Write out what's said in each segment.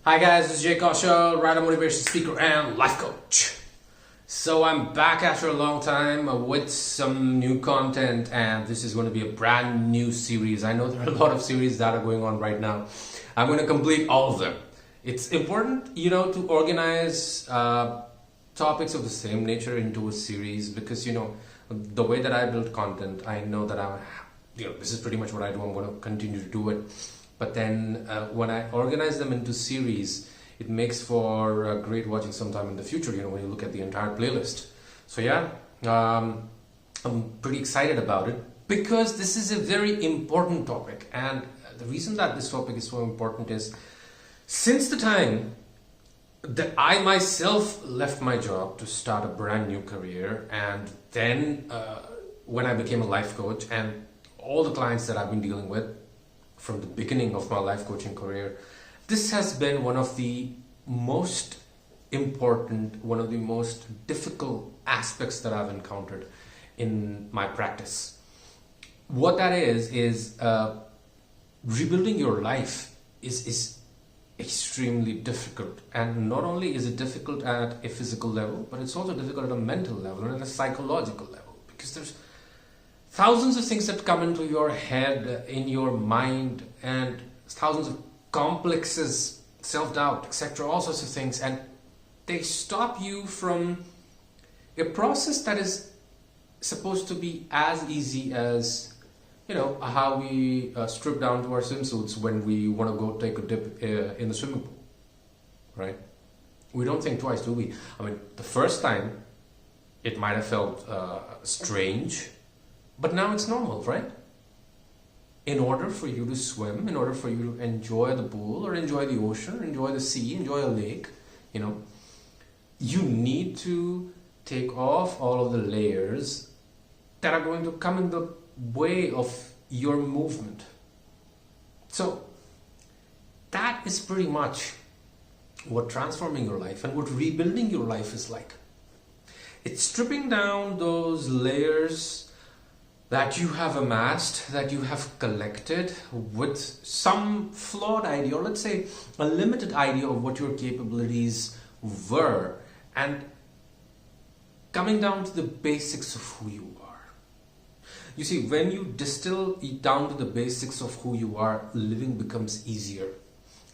Hi guys, this is Kaushal, writer, motivation speaker, and life coach. So I'm back after a long time with some new content, and this is going to be a brand new series. I know there are a lot of series that are going on right now. I'm going to complete all of them. It's important, to organize topics of the same nature into a series because, the way that I build content, I know that this is pretty much what I do. I'm going to continue to do it. But then when I organize them into series, it makes for great watching sometime in the future, when you look at the entire playlist. So yeah, I'm pretty excited about it because this is a very important topic. And the reason that this topic is so important is since the time that I myself left my job to start a brand new career, and then when I became a life coach, and all the clients that I've been dealing with from the beginning of my life coaching career, this has been one of the most important, one of the most difficult aspects that I've encountered in my practice. What that is rebuilding your life is extremely difficult. And not only is it difficult at a physical level, but it's also difficult at a mental level and at a psychological level, because there's thousands of things that come into your head, in your mind, and thousands of complexes, self-doubt, etc., all sorts of things, and they stop you from a process that is supposed to be as easy as, how we strip down to our swimsuits when we want to go take a dip in the swimming pool, right? We don't think twice, do we? I mean, the first time it might have felt strange, but now it's normal, right? In order for you to swim, in order for you to enjoy the pool or enjoy the ocean, enjoy the sea, enjoy a lake, you need to take off all of the layers that are going to come in the way of your movement. So that is pretty much what transforming your life and what rebuilding your life is like. It's stripping down those layers that you have amassed, that you have collected with some flawed idea, or let's say a limited idea of what your capabilities were, and coming down to the basics of who you are. You see, when you distill it down to the basics of who you are, living becomes easier.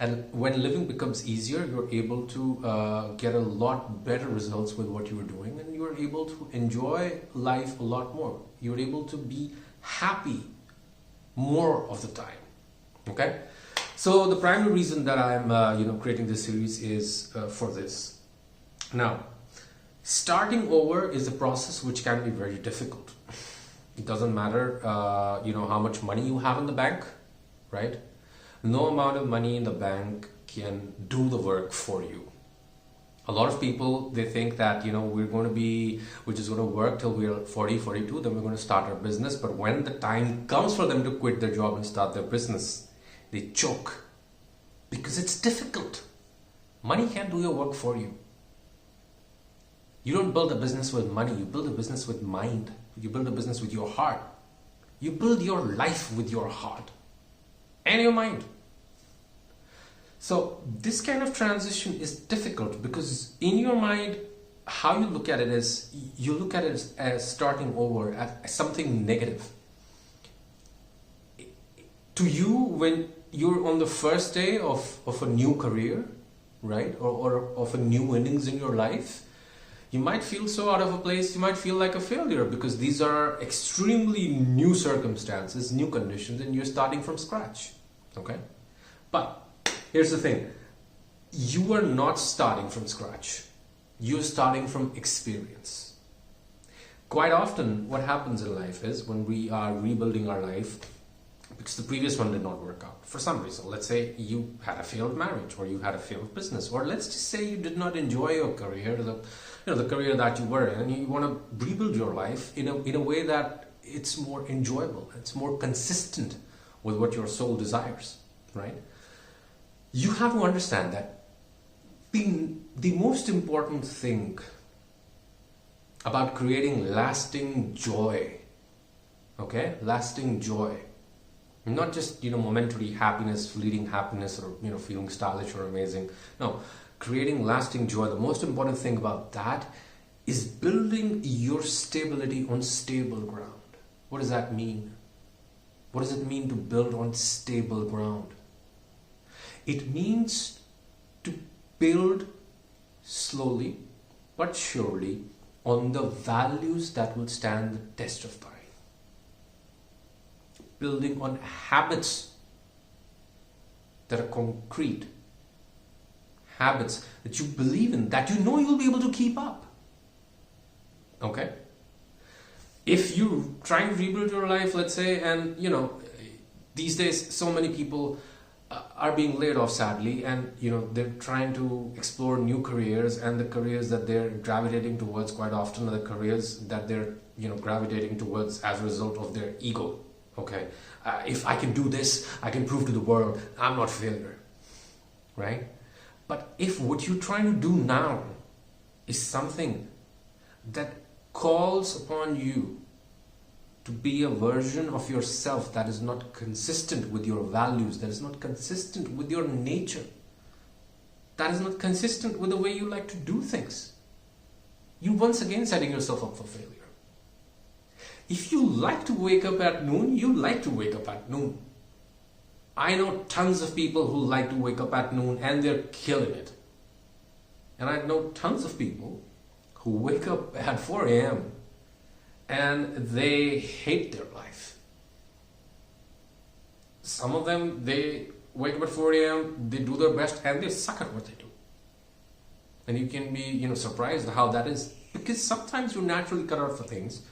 And when living becomes easier, you're able to get a lot better results with what you're doing, and you're able to enjoy life a lot more. You're able to be happy more of the time. Okay? So the primary reason that I'm creating this series is for this. Now, starting over is a process which can be very difficult. It doesn't matter how much money you have in the bank, right? No amount of money in the bank can do the work for you. A lot of people, they think that, we're just going to work till we're 40, 42, then we're going to start our business. But when the time comes for them to quit their job and start their business, they choke because it's difficult. Money can't do your work for you. You don't build a business with money. You build a business with mind. You build a business with your heart. You build your life with your heart and your mind. So this kind of transition is difficult because in your mind, how you look at it is, you look at it as starting over, as something negative. To you, when you're on the first day of a new career, right, or of a new innings in your life, you might feel so out of a place, you might feel like a failure because these are extremely new circumstances, new conditions, and you're starting from scratch. Okay? But here's the thing. You are not starting from scratch. You're starting from experience. Quite often, what happens in life is when we are rebuilding our life, because the previous one did not work out for some reason. Let's say you had a failed marriage, or you had a failed business, or let's just say you did not enjoy your career, the career that you were in, and you want to rebuild your life in a way that it's more enjoyable, it's more consistent with what your soul desires, right? You have to understand that the most important thing about creating lasting joy, lasting joy, Not just, momentary happiness, fleeting happiness, or, feeling stylish or amazing. No, creating lasting joy. The most important thing about that is building your stability on stable ground. What does that mean? What does it mean to build on stable ground? It means to build slowly but surely on the values that will stand the test of time. Building on habits that are concrete. Habits that you believe in, that you know you'll be able to keep up. Okay? If you're trying to rebuild your life, let's say, and these days so many people are being laid off, sadly, and they're trying to explore new careers, and the careers that they're gravitating towards quite often are the careers that they're gravitating towards as a result of their ego. Okay, if I can do this, I can prove to the world I'm not a failure, right? But if what you're trying to do now is something that calls upon you to be a version of yourself that is not consistent with your values, that is not consistent with your nature, that is not consistent with the way you like to do things, you're once again setting yourself up for failure. If you like to wake up at noon, you like to wake up at noon. I know tons of people who like to wake up at noon and they're killing it. And I know tons of people who wake up at 4 a.m. and they hate their life. Some of them, they wake up at 4 a.m., they do their best and they suck at what they do. And you can be, surprised how that is. Because sometimes you're naturally cut out for things.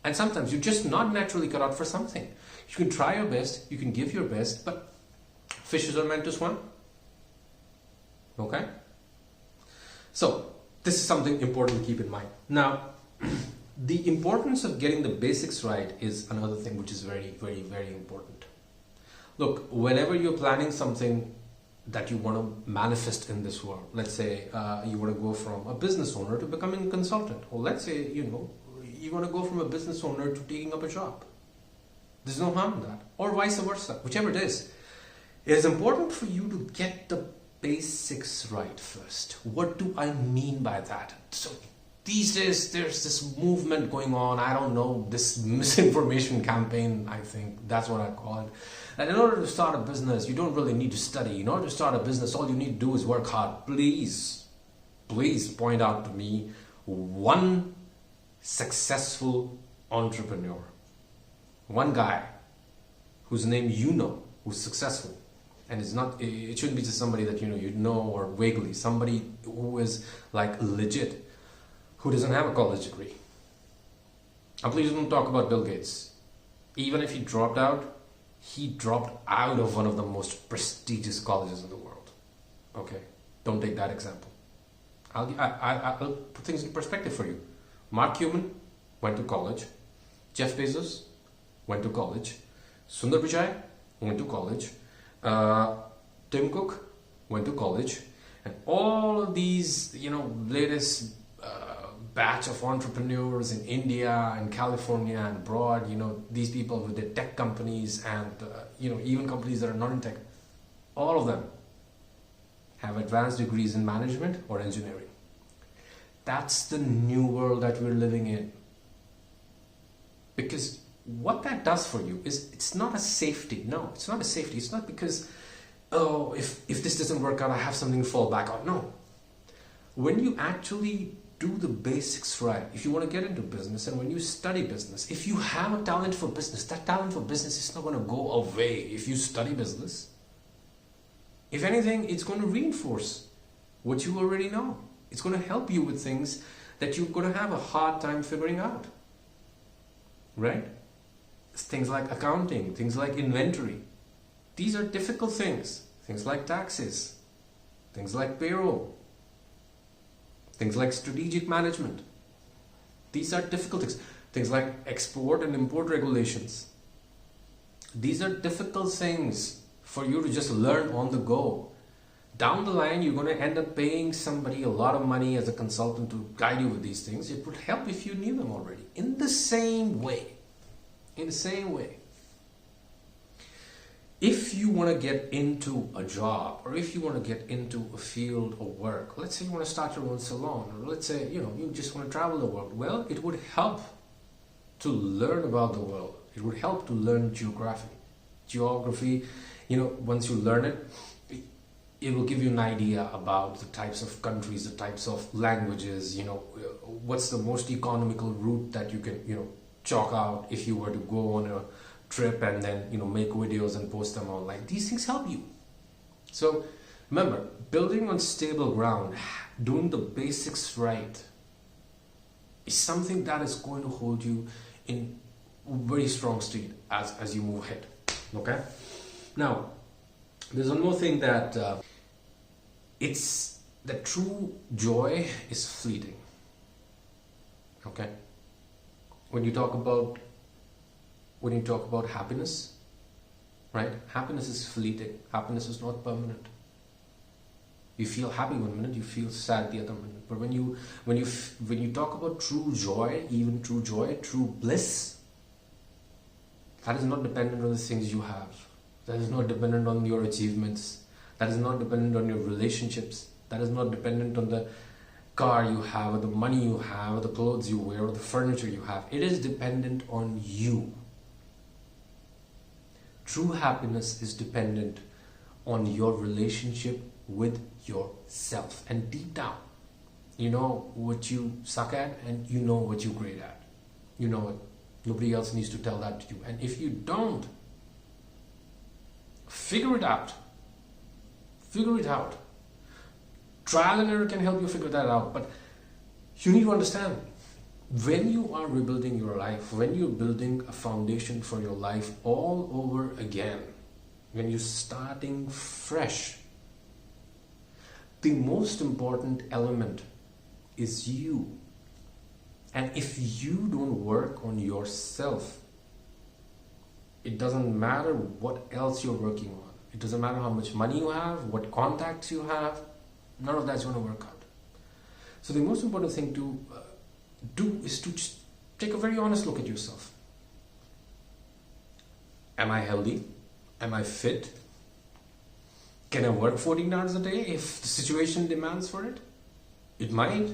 And sometimes you're just not naturally cut out for something. You can try your best, you can give your best, but fishes are meant to swim. Okay? So, this is something important to keep in mind. Now, the importance of getting the basics right is another thing which is very, very, very important. Look, whenever you're planning something that you want to manifest in this world, let's say you want to go from a business owner to becoming a consultant, or let's say, you want to go from a business owner to taking up a job. There's no harm in that. Or vice versa, whichever it is. It is important for you to get the basics right first. What do I mean by that? So these days there's this movement going on, I don't know, this misinformation campaign, I think that's what I call it. And in order to start a business, you don't really need to study. In order to start a business, all you need to do is work hard. Please point out to me one successful entrepreneur, one guy whose name who's successful, and it shouldn't be just somebody that you know or vaguely, somebody who is like legit, who doesn't have a college degree. And please don't talk about Bill Gates. Even if he dropped out of one of the most prestigious colleges in the world. Okay, don't take that example. I'll put things in perspective for you. Mark Cuban went to college. Jeff Bezos went to college. Sundar Pichai went to college. Tim Cook went to college. And all of these, latest batch of entrepreneurs in India and California and abroad, these people with their tech companies and, even companies that are not in tech, all of them have advanced degrees in management or engineering. That's the new world that we're living in. Because what that does for you is, it's not a safety. No, it's not a safety. It's not because, if this doesn't work out, I have something to fall back on. No. When you actually do the basics right, if you want to get into business and when you study business, if you have a talent for business, that talent for business is not going to go away if you study business. If anything, it's going to reinforce what you already know. It's going to help you with things that you're going to have a hard time figuring out. Right? Things like accounting, things like inventory. These are difficult things. Things like taxes, things like payroll, things like strategic management. These are difficult things. Things like export and import regulations. These are difficult things for you to just learn on the go. Down the line, you're going to end up paying somebody a lot of money as a consultant to guide you with these things. It would help if you knew them already. In the same way, if you want to get into a job, or if you want to get into a field of work, let's say you want to start your own salon, or let's say you just want to travel the world, well, it would help to learn about the world. It would help to learn geography. Once you learn it, it will give you an idea about the types of countries, the types of languages, what's the most economical route that you can chalk out if you were to go on a trip and then make videos and post them online. These things help you. So remember, building on stable ground, doing the basics right, is something that is going to hold you in very strong state as you move ahead. Okay? Now, there's one more thing that it's that true joy is fleeting. Okay? When you talk about happiness, right? Happiness is fleeting. Happiness is not permanent. You feel happy one minute, you feel sad the other minute. But when you talk about true joy, even true joy, true bliss, that is not dependent on the things you have. That is not dependent on your achievements. That is not dependent on your relationships. That is not dependent on the car you have, or the money you have, or the clothes you wear, or the furniture you have. It is dependent on you. True happiness is dependent on your relationship with yourself. And deep down, you know what you suck at and you know what you're great at. You know it. Nobody else needs to tell that to you. And if you don't, figure it out. Figure it out. Trial and error can help you figure that out. But you need to understand, when you are rebuilding your life, when you're building a foundation for your life all over again, when you're starting fresh, the most important element is you. And if you don't work on yourself, it doesn't matter what else you're working on. It doesn't matter how much money you have, what contacts you have, none of that's going to work out. So the most important thing to do is to just take a very honest look at yourself. Am I healthy? Am I fit? Can I work 14 hours a day if the situation demands for it? It might.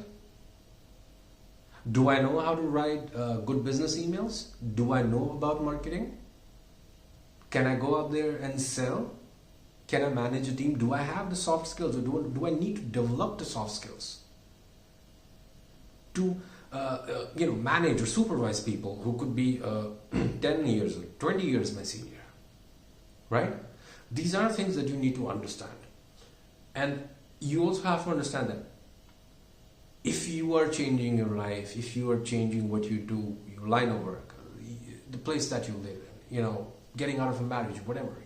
Do I know how to write good business emails? Do I know about marketing? Can I go out there and sell? Can I manage a team? Do I have the soft skills, or do I need to develop the soft skills to manage or supervise people who could be 10 years or 20 years my senior, right? These are things that you need to understand. And you also have to understand that if you are changing your life, if you are changing what you do, your line of work, the place that you live in, getting out of a marriage, whatever,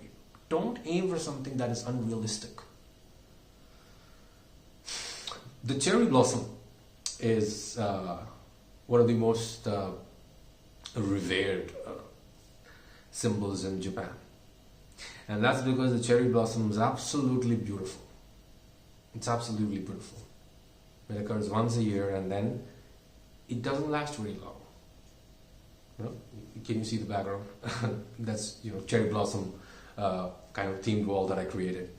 don't aim for something that is unrealistic. The cherry blossom is one of the most revered symbols in Japan. And that's because the cherry blossom is absolutely beautiful. It's absolutely beautiful. It occurs once a year, and then it doesn't last very long. Can you see the background? That's cherry blossom kind of themed wall that I created.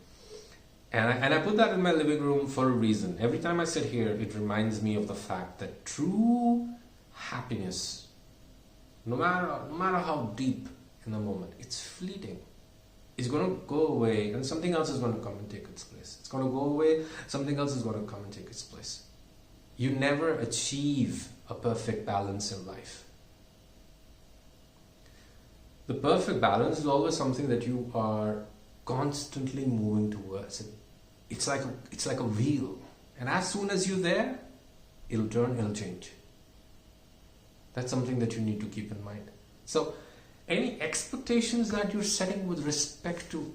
And I put that in my living room for a reason. Every time I sit here, it reminds me of the fact that true happiness, no matter how deep in the moment, it's fleeting. It's going to go away, and something else is going to come and take its place. It's going to go away, something else is going to come and take its place. You never achieve a perfect balance in life. The perfect balance is always something that you are constantly moving towards. It's like a wheel, and as soon as you're there, it'll turn, it'll change. That's something that you need to keep in mind. So any expectations that you're setting with respect to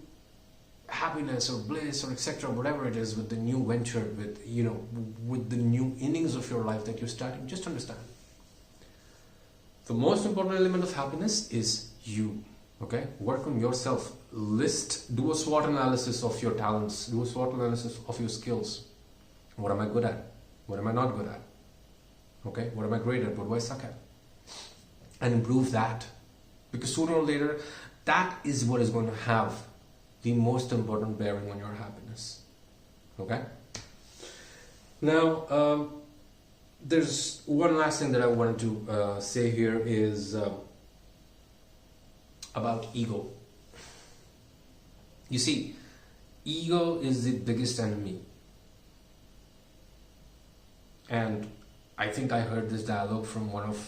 happiness or bliss or etc., whatever it is, with the new venture, with the new innings of your life that you're starting, just understand, the most important element of happiness is you. Okay, work on yourself. Do a SWOT analysis of your talents. Do a SWOT analysis of your skills. What am I good at? What am I not good at? Okay, what am I great at? What do I suck at? And improve that, because sooner or later, that is what is going to have the most important bearing on your happiness. Okay? Now, there's one last thing that I wanted to say here is about ego. You see, ego is the biggest enemy. And I think I heard this dialogue from one of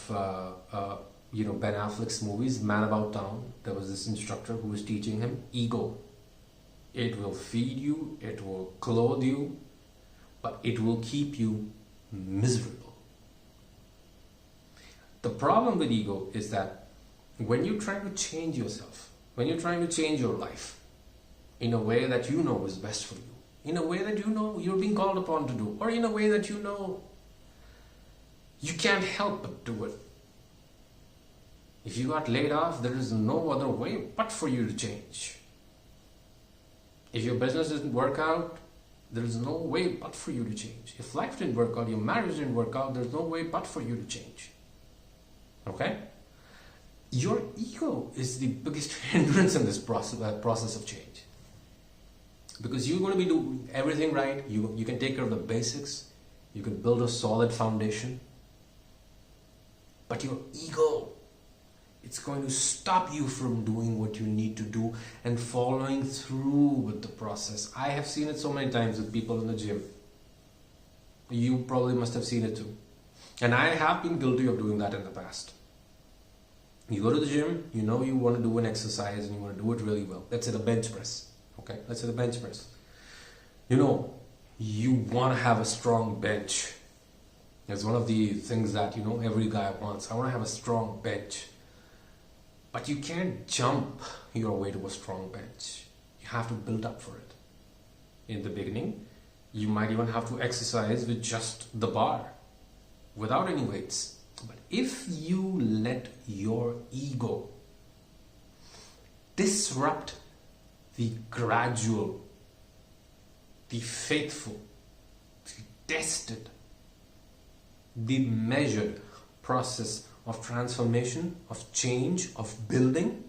Ben Affleck's movies, Man About Town. There was this instructor who was teaching him ego. It will feed you, it will clothe you, but it will keep you miserable. The problem with ego is that when you're trying to change yourself, when you're trying to change your life in a way that you know is best for you, in a way that you know you're being called upon to do, or in a way that you know you can't help but do it. If you got laid off, there is no other way but for you to change. If your business didn't work out, there is no way but for you to change. If life didn't work out, your marriage didn't work out, there's no way but for you to change. Okay? Your ego is the biggest hindrance in this process of change. Because you're going to be doing everything right, you can take care of the basics, you can build a solid foundation, but your ego, it's going to stop you from doing what you need to do and following through with the process. I have seen it so many times with people in the gym. You probably must have seen it too. And I have been guilty of doing that in the past. You go to the gym, you know you want to do an exercise and you want to do it really well. Let's say the bench press. Okay, let's say the bench press. You know, you want to have a strong bench. It's one of the things that, every guy wants. I want to have a strong bench. But you can't jump your way to a strong bench. You have to build up for it. In the beginning, you might even have to exercise with just the bar, without any weights. But if you let your ego disrupt the gradual, the faithful, the tested, the measured process of transformation, of change, of building,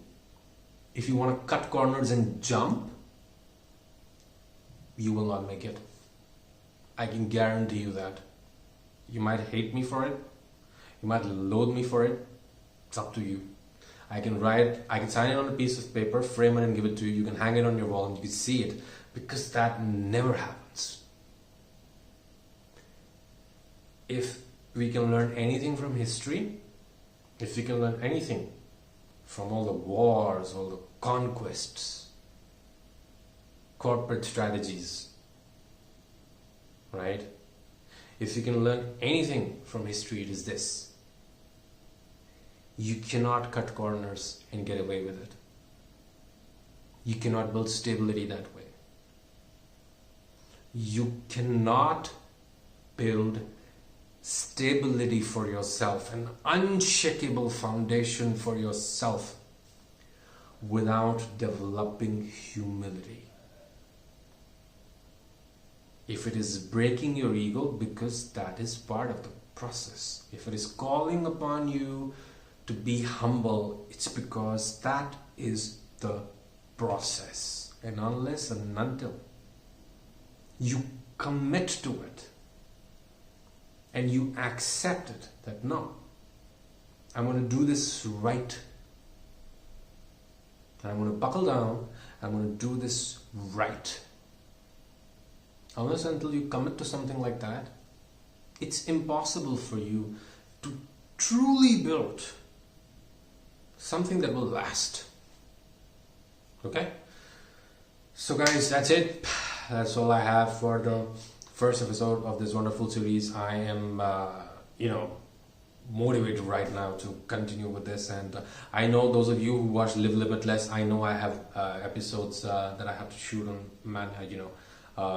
if you want to cut corners and jump, you will not make it. I can guarantee you that. You might hate me for it. You might loathe me for it. It's up to you. I can sign it on a piece of paper, frame it and give it to you. You can hang it on your wall and you can see it, because that never happens. If we can learn anything from history, if we can learn anything from all the wars, all the conquests, corporate strategies, right? If we can learn anything from history, it is this. You cannot cut corners and get away with it. You cannot build stability that way. You cannot build stability for yourself, an unshakable foundation for yourself, without developing humility. If it is breaking your ego, because that is part of the process. If it is calling upon you to be humble, it's because that is the process. And unless and until you commit to it and you accept it, that no, I'm going to do this right, and I'm going to buckle down, I'm going to do this right. Unless until you commit to something like that, it's impossible for you to truly build something that will last. Okay? So guys, that's it. That's all I have for the first episode of this wonderful series. I am, motivated right now to continue with this, and I know those of you who watch Live Limitless, I know I have episodes that I have to shoot on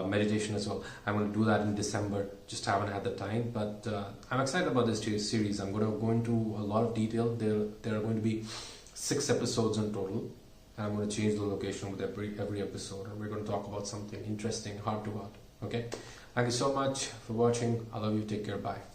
meditation as well. I'm going to do that in December, just haven't had the time, but I'm excited about this series. I'm going to go into a lot of detail. There are going to be 6 episodes in total, and I'm going to change the location with every episode, and we're going to talk about something interesting, heart to heart. Okay, thank you so much for watching. I love you. Take care. Bye.